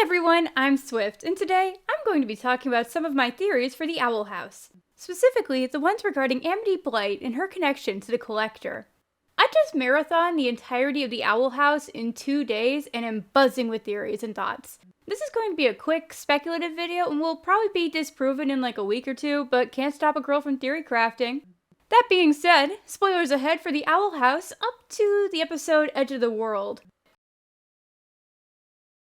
everyone, I'm Swift, and today I'm going to be talking about some of my theories for the Owl House. Specifically, the ones regarding Amity Blight and her connection to the Collector. I just marathoned the entirety of the Owl House in 2 days and am buzzing with theories and thoughts. This is going to be a quick, speculative video and will probably be disproven in like a week or two, but can't stop a girl from theory crafting. That being said, spoilers ahead for the Owl House up to the episode Edge of the World.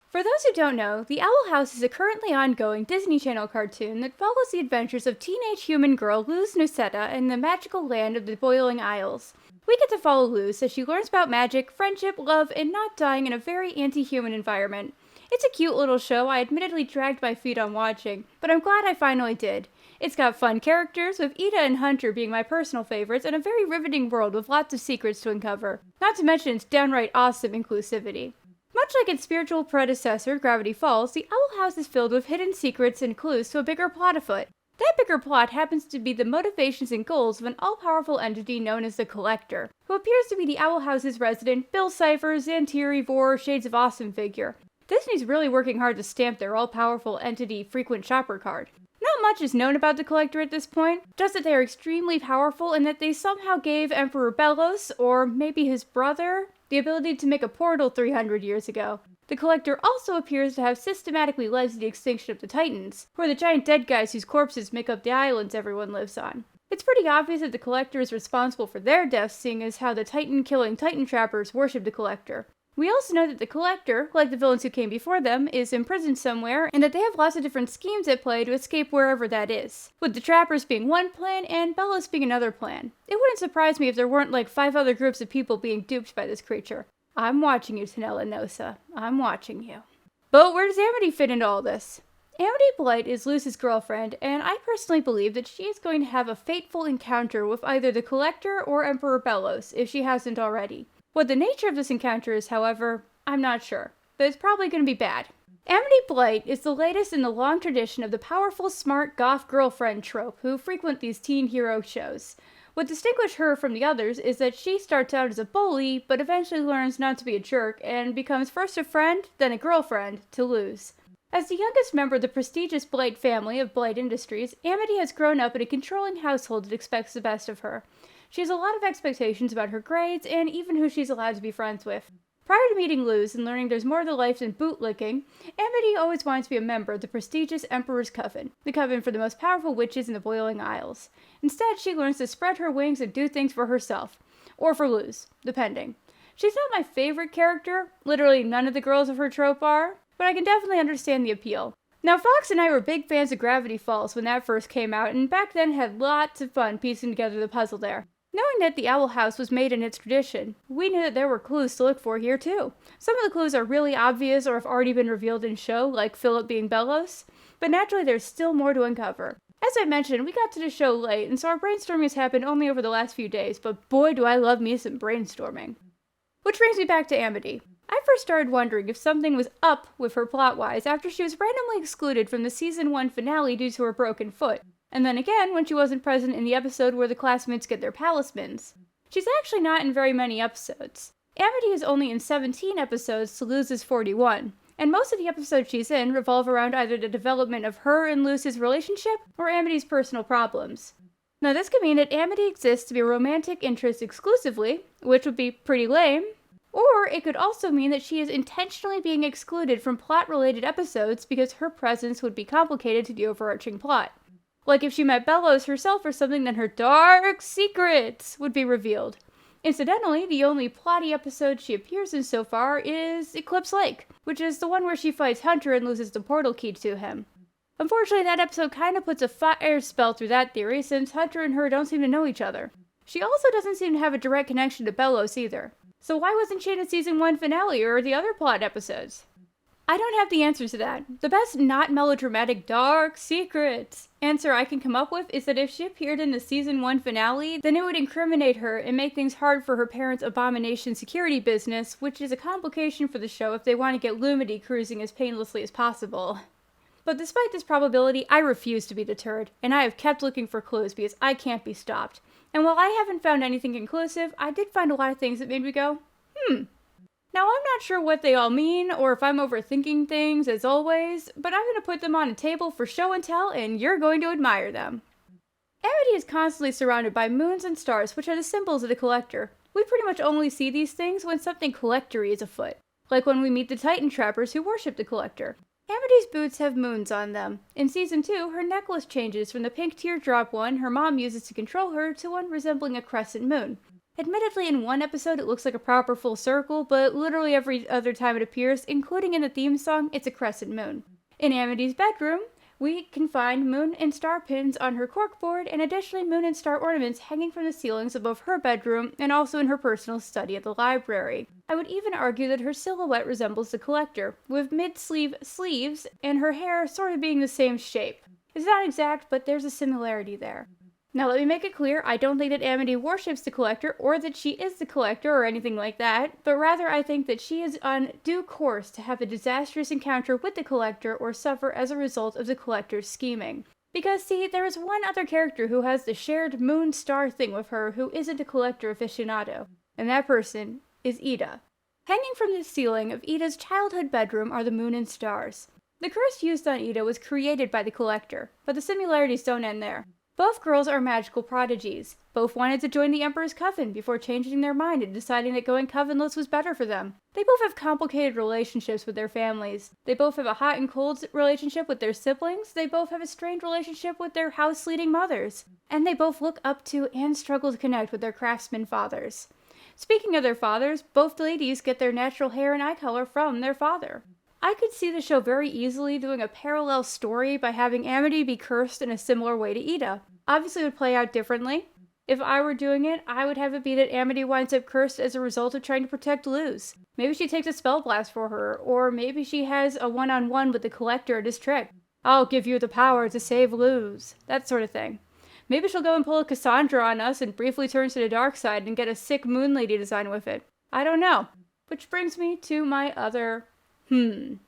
For those who don't know, The Owl House is a currently ongoing Disney Channel cartoon that follows the adventures of teenage human girl Luz Noceta in the magical land of the Boiling Isles. We get to follow Luz as she learns about magic, friendship, love, and not dying in a very anti-human environment. It's a cute little show I admittedly dragged my feet on watching, but I'm glad I finally did. It's got fun characters, with Ida and Hunter being my personal favorites, and a very riveting world with lots of secrets to uncover, not to mention its downright awesome inclusivity. Much like its spiritual predecessor, Gravity Falls, the Owl House is filled with hidden secrets and clues to a bigger plot afoot. That bigger plot happens to be the motivations and goals of an all-powerful entity known as the Collector, who appears to be the Owl House's resident Bill Cipher, Xantiri, Vor, Shades of Awesome figure. Disney's really working hard to stamp their all-powerful entity frequent shopper card. Not much is known about the Collector at this point, just that they are extremely powerful and that they somehow gave Emperor Belos, or maybe his brother, the ability to make a portal 300 years ago. The Collector also appears to have systematically led to the extinction of the Titans, who are the giant dead guys whose corpses make up the islands everyone lives on. It's pretty obvious that the Collector is responsible for their deaths, seeing as how the Titan-killing Titan Trappers worship the Collector. We also know that the Collector, like the villains who came before them, is imprisoned somewhere, and that they have lots of different schemes at play to escape wherever that is, with the Trappers being one plan and Belos being another plan. It wouldn't surprise me if there weren't like 5 other groups of people being duped by this creature. I'm watching you, Tanella and Nosa. I'm watching you. But where does Amity fit into all this? Amity Blight is Luz's girlfriend, and I personally believe that she is going to have a fateful encounter with either the Collector or Emperor Belos, if she hasn't already. What the nature of this encounter is, however, I'm not sure, but it's probably going to be bad. Amity Blight is the latest in the long tradition of the powerful, smart, goth girlfriend trope who frequent these teen hero shows. What distinguishes her from the others is that she starts out as a bully, but eventually learns not to be a jerk, and becomes first a friend, then a girlfriend, to Luz. As the youngest member of the prestigious Blight family of Blight Industries, Amity has grown up in a controlling household that expects the best of her. She has a lot of expectations about her grades, and even who she's allowed to be friends with. Prior to meeting Luz and learning there's more to life than bootlicking, Amity always wanted to be a member of the prestigious Emperor's Coven, the coven for the most powerful witches in the Boiling Isles. Instead, she learns to spread her wings and do things for herself. Or for Luz, depending. She's not my favorite character, literally none of the girls of her trope are, but I can definitely understand the appeal. Now, Fox and I were big fans of Gravity Falls when that first came out, and back then had lots of fun piecing together the puzzle there. Knowing that the Owl House was made in its tradition, we knew that there were clues to look for here too. Some of the clues are really obvious or have already been revealed in show, like Philip being Belos, but naturally there's still more to uncover. As I mentioned, we got to the show late, and so our brainstorming has happened only over the last few days, but boy do I love me some brainstorming. Which brings me back to Amity. I first started wondering if something was up with her plot-wise after she was randomly excluded from the Season 1 finale due to her broken foot. And then again, when she wasn't present in the episode where the classmates get their palismans. She's actually not in very many episodes. Amity is only in 17 episodes to Luz's 41, and most of the episodes she's in revolve around either the development of her and Luz's relationship, or Amity's personal problems. Now this could mean that Amity exists to be a romantic interest exclusively, which would be pretty lame, or it could also mean that she is intentionally being excluded from plot-related episodes because her presence would be complicated to the overarching plot. Like if she met Belos herself or something, then her dark secrets would be revealed. Incidentally, the only plotty episode she appears in so far is Eclipse Lake, which is the one where she fights Hunter and loses the portal key to him. Unfortunately, that episode kind of puts a fire spell through that theory since Hunter and her don't seem to know each other. She also doesn't seem to have a direct connection to Belos either. So why wasn't she in a Season 1 finale or the other plot episodes? I don't have the answer to that. The best not melodramatic dark secrets answer I can come up with is that if she appeared in the Season 1 finale, then it would incriminate her and make things hard for her parents' Abomination security business, which is a complication for the show if they want to get Lumity cruising as painlessly as possible. But despite this probability, I refuse to be deterred, and I have kept looking for clues because I can't be stopped. And while I haven't found anything conclusive, I did find a lot of things that made me go, Now, I'm not sure what they all mean, or if I'm overthinking things, as always, but I'm going to put them on a table for show and tell, and you're going to admire them. Amity is constantly surrounded by moons and stars, which are the symbols of the Collector. We pretty much only see these things when something collector-y is afoot, like when we meet the Titan Trappers who worship the Collector. Amity's boots have moons on them. In Season 2, her necklace changes from the pink teardrop one her mom uses to control her to one resembling a crescent moon. Admittedly, in one episode it looks like a proper full circle, but literally every other time it appears, including in the theme song, it's a crescent moon. In Amity's bedroom, we can find moon and star pins on her corkboard, and additionally moon and star ornaments hanging from the ceilings above her bedroom, and also in her personal study at the library. I would even argue that her silhouette resembles the Collector, with mid-sleeve sleeves, and her hair sort of being the same shape. It's not exact, but there's a similarity there. Now let me make it clear, I don't think that Amity worships the Collector, or that she is the Collector, or anything like that, but rather I think that she is on due course to have a disastrous encounter with the Collector, or suffer as a result of the Collector's scheming. Because, see, there is one other character who has the shared moon-star thing with her who isn't a Collector aficionado, and that person is Ida. Hanging from the ceiling of Ida's childhood bedroom are the moon and stars. The curse used on Ida was created by the Collector, but the similarities don't end there. Both girls are magical prodigies. Both wanted to join the Emperor's Coven before changing their mind and deciding that going covenless was better for them. They both have complicated relationships with their families. They both have a hot and cold relationship with their siblings. They both have a strained relationship with their house-leading mothers. And they both look up to and struggle to connect with their craftsman fathers. Speaking of their fathers, both ladies get their natural hair and eye color from their father. I could see the show very easily doing a parallel story by having Amity be cursed in a similar way to Ida. Obviously it would play out differently. If I were doing it, I would have it be that Amity winds up cursed as a result of trying to protect Luz. Maybe she takes a spell blast for her, or maybe she has a one-on-one with the Collector at his trick. I'll give you the power to save Luz. That sort of thing. Maybe she'll go and pull a Cassandra on us and briefly turn to the dark side and get a sick Moon Lady design with it. I don't know. Which brings me to my other Amity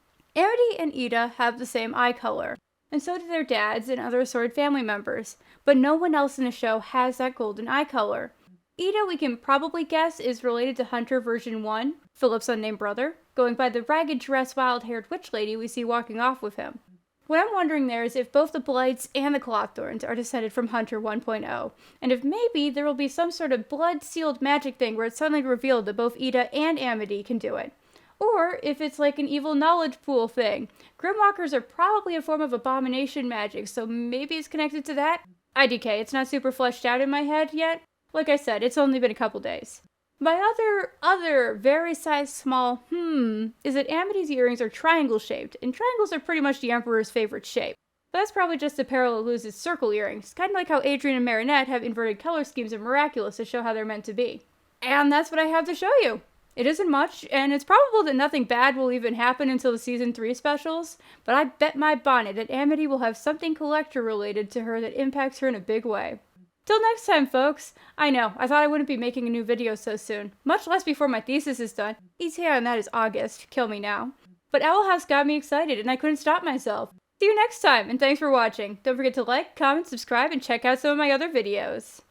and Ida have the same eye color, and so do their dads and other assorted family members, but no one else in the show has that golden eye color. Ida, we can probably guess, is related to Hunter version 1, Philip's unnamed brother, going by the ragged dress wild-haired witch lady we see walking off with him. What I'm wondering there is if both the Blights and the Clothorns are descended from Hunter 1.0, and if maybe there will be some sort of blood-sealed magic thing where it's suddenly revealed that both Ida and Amity can do it. Or if it's like an evil knowledge pool thing. Grimwalkers are probably a form of abomination magic, so maybe it's connected to that? IDK, it's not super fleshed out in my head yet. Like I said, it's only been a couple days. My other very size small is that Amity's earrings are triangle-shaped, and triangles are pretty much the Emperor's favorite shape. That's probably just a parallel to Luz's circle earrings, kind of like how Adrian and Marinette have inverted color schemes in Miraculous to show how they're meant to be. And that's what I have to show you. It isn't much, and it's probable that nothing bad will even happen until the Season 3 specials, but I bet my bonnet that Amity will have something Collector-related to her that impacts her in a big way. Till next time, folks! I know, I thought I wouldn't be making a new video so soon, much less before my thesis is done. ETA on that is August, kill me now. But Owl House got me excited, and I couldn't stop myself. See you next time, and thanks for watching. Don't forget to like, comment, subscribe, and check out some of my other videos.